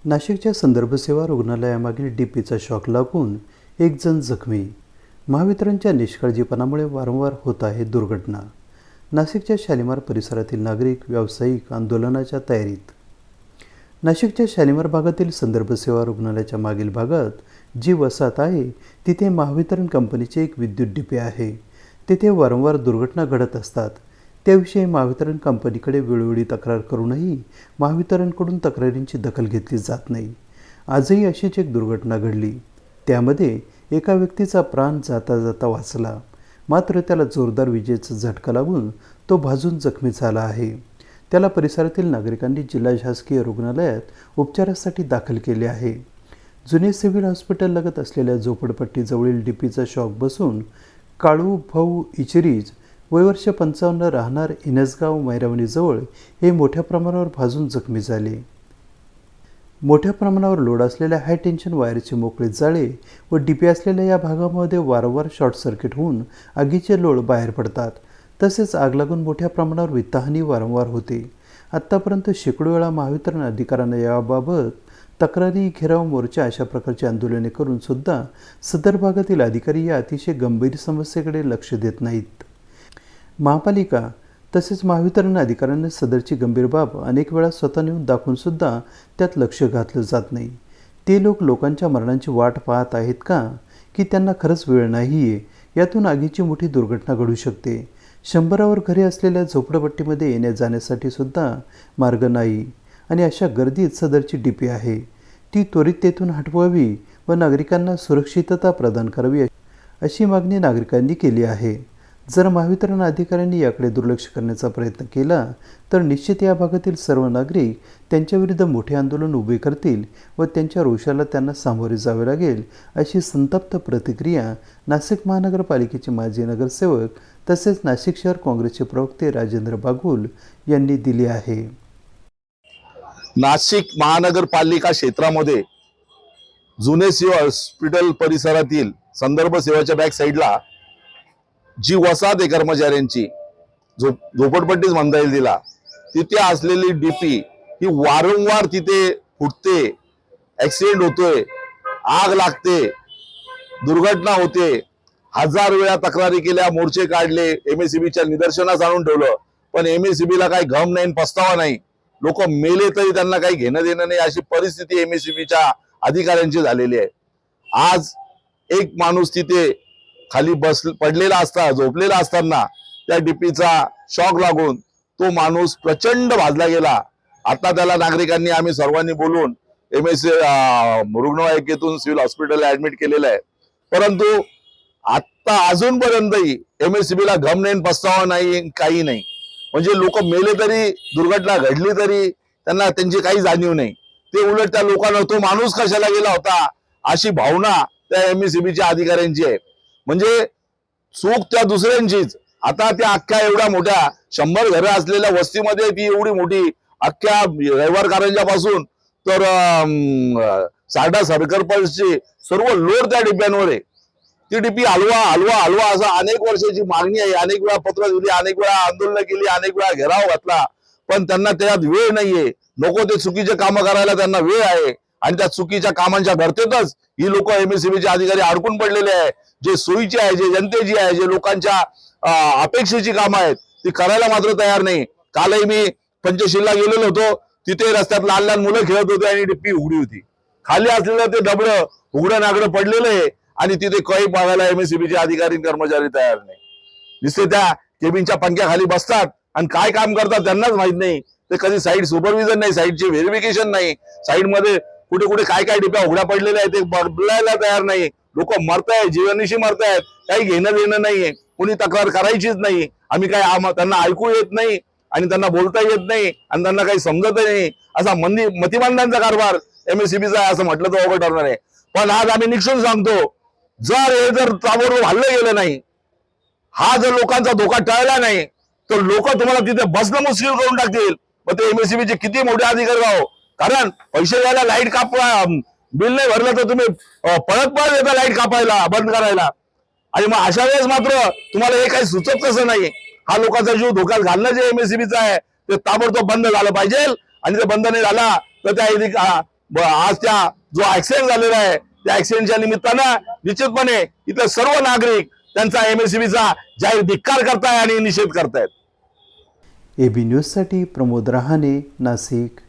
नाशिकच्या संदर्भ सेवा रुग्णालयामागील डीपीचा शॉक लागून एक जण जखमी. महावितरणच्या निष्काळजीपणामुळे वारंवार होत आहे दुर्घटना. नाशिकच्या शालिमार परिसरातील नागरिक व्यावसायिक आंदोलनाच्या तयारीत. नाशिकच्या शालिमार भागातील संदर्भ सेवा रुग्णालयाच्या मागील भागात जी वसाहत आहे तिथे महावितरण कंपनीचे एक विद्युत डीपी आहे. तेथे वारंवार दुर्घटना घडत असतात. त्याविषयी महावितरण कंपनीकडे वेळोवेळी तक्रार करूनही महावितरणकडून तक्रारींची दखल घेतली जात नाही. आजही अशीच एक दुर्घटना घडली. त्यामध्ये एका व्यक्तीचा प्राण जाता जाता वाचला, मात्र त्याला जोरदार विजेचा झटका लागून तो भाजून जखमी झाला आहे. त्याला परिसरातील नागरिकांनी जिल्हा शासकीय रुग्णालयात उपचारासाठी दाखल केले आहे. जुने सिव्हिल हॉस्पिटल लगत असलेल्या झोपडपट्टीजवळील डीपीचा शॉक बसून काळू भाऊ इचरीज वय वर्ष 55 राहणार इनसगाव मैरावणीजवळ हे मोठ्या प्रमाणावर भाजून जखमी झाले. मोठ्या प्रमाणावर लोड असलेल्या हाय टेन्शन वायरचे मोकळे जाळे व डीपी असलेल्या या भागामध्ये वारंवार शॉर्ट सर्किट होऊन आगीचे लोड बाहेर पडतात. तसेच आग लागून मोठ्या प्रमाणावर वित्तहानी वारंवार होते. आत्तापर्यंत शेकडो वेळा महावितरण अधिकाऱ्यांना याबाबत तक्रारी, घेराव मोर्चा अशा प्रकारची आंदोलने करून सुद्धा सदर भागातील अधिकारी या अतिशय गंभीर समस्येकडे लक्ष देत नाहीत. महापालिका तसेच महावितरण अधिकाऱ्यांनी सदरची गंभीर बाब अनेक वेळा स्वतः नेऊन दाखवून सुद्धा त्यात लक्ष घातलं जात नाही. ते लोकांच्या मरणाची वाट पाहत आहेत का, की त्यांना खरंच वेळ नाही आहे? यातून आगीची मोठी दुर्घटना घडू शकते. 100वर घरे असलेल्या झोपडपट्टीमध्ये येण्या जाण्यासाठी सुद्धा मार्ग नाही आणि अशा गर्दीत सदरची डीपी आहे. ती त्वरित तेथून हटवावी व नागरिकांना सुरक्षितता प्रदान करावी अशी मागणी नागरिकांनी केली आहे. जर महावितरण अधिकाऱ्यांनी याकडे दुर्लक्ष करण्याचा प्रयत्न केला तर निश्चित या भागातील सर्व नागरिक त्यांच्याविरुद्ध मोठे आंदोलन उभे करतील व त्यांच्या रोषाला त्यांना सामोरे जावे लागेल, अशी संतप्त प्रतिक्रिया नाशिक महानगरपालिकेचे माजी नगरसेवक तसेच नाशिक शहर काँग्रेसचे प्रवक्ते राजेंद्र बागुल यांनी दिली आहे. नाशिक महानगरपालिका क्षेत्रामध्ये जुने सिव्हिल हॉस्पिटल परिसरातील संदर्भ सेवाच्या बॅक साईडला जी वसाहत आहे कर्मचाऱ्यांची, झोपडपट्टीच म्हणता येईल तिला, तिथे असलेली डीपी ही वारंवार तिथे फुटते, ऍक्सिडेंट होतोय, आग लागते, दुर्घटना होते. 1000 वेळा तक्रारी केल्या, मोर्चे काढले, एमएससीबीच्या निदर्शनास आणून ठेवलं, पण एमएससीबीला काही घम नाही, पस्तावा नाही. लोक मेले तरी त्यांना काही घेणं देणं नाही, अशी परिस्थिती एमएससीबीच्या अधिकाऱ्यांची झालेली आहे. आज एक माणूस तिथे खाली पडलेला झोपलेला असताना त्या डीपीचा शॉक लागून तो माणूस प्रचंड भाजला गेला. आता त्याला नागरिकांनी आम्ही सर्वांनी बोलून रुग्णवाहिकेतून सिव्हिल हॉस्पिटलला ऍडमिट केलेलं आहे. परंतु आता अजूनपर्यंतही एमएससीबीला घम नाही, पस्तावा नाही, काही नाही. म्हणजे लोक मेले तरी, दुर्घटना घडली तरी त्यांना त्यांची काही जाणीव नाही. ते उलट त्या लोकांना तो माणूस कशाला गेला होता अशी भावना त्या एमएससीबीच्या अधिकाऱ्यांची आहे. म्हणजे चूक त्या दुसऱ्यांचीच. आता त्या अख्ख्या एवढ्या मोठ्या 100 घरं असलेल्या वस्तीमध्ये ती एवढी मोठी अख्ख्या रविवार कारंजापासून तर सारडा सर्कलची सर्व लोड त्या डिब्यांवर आहे. ती डीपी हलवा हलवा हलवा असा अनेक वर्षाची मागणी आहे. अनेक वेळा पत्र दिली, अनेक वेळा आंदोलन केली, अनेक वेळा घेराव घातला, पण त्यांना त्यात वेळ नाहीये. नको ते चुकीचे कामं करायला त्यांना वेळ आहे आणि त्या चुकीच्या कामांच्या भरतेतच ही लोक एमएससीबीचे अधिकारी अडकून पडलेले आहे. जे सोयीचे आहे, जे जनतेची आहे, जे लोकांच्या अपेक्षेची कामं आहेत ती करायला मात्र तयार नाही. कालही मी पंचशीलला गेलेलो होतो. तिथे रस्त्यात लहान लहान मुलं खेळत होते आणि डीपी उघडी होती. खाली असलेलं ते डबडं उघडं नागडं पडलेलं आहे आणि तिथे काही बघायला एमएससीबीचे अधिकारी कर्मचारी तयार नाही. नुसते त्या केबिनच्या पंख्याखाली बसतात आणि काय काम करतात त्यांनाच माहित नाही. ते कधी साईड सुपरविजन नाही, साईडची व्हेरिफिकेशन नाही, साईड मध्ये कुठे कुठे काय काय डिप्या उघड्या पडलेल्या आहेत ते बदलायला तयार नाही. लोक मरतायत, जीवनिशी मरतायत, काही घेणं देणं नाहीये, कुणी तक्रार करायचीच नाही. आम्ही काय त्यांना ऐकू येत नाही आणि त्यांना बोलता येत नाही आणि त्यांना काही समजत नाही, असा मतिमंदांचा कारभार एमएससीबीचा आहे असं म्हटलं तर अवघड ठरणार आहे. पण आज आम्ही निक्षून सांगतो, जर ताबडतोब हल्लं गेलं नाही, हा जर लोकांचा धोका टळला नाही तर लोक तुम्हाला तिथे बसणं मुश्किल करून टाकतील. मग ते एमएससीबीचे किती मोठे अधिकारी राहो, कारण पैसे द्यायला, लाईट कापा, बिल नाही भरलं तर तुम्ही पळत येता लाईट कापायला, बंद करायला. आणि मग अशा वेळेस मात्र तुम्हाला हे काही सुचत कसं नाही. हा लोकांचा जीव धोक्यात घालणं जे एमएससीबीचं आहे ते ताबडतोब बंद झालं पाहिजे. आणि ते बंद नाही झाला तर त्या आज त्या जो ऍक्सिडेंट झालेला आहे त्या ऍक्सिडेंटच्या निमित्तानं निश्चितपणे इथले सर्व नागरिक त्यांचा एमएससीबीचा जाहीर धिक्कार करताय आणि निषेध करतायत. AB न्यूजसाठी प्रमोद रहाणे, नाशिक.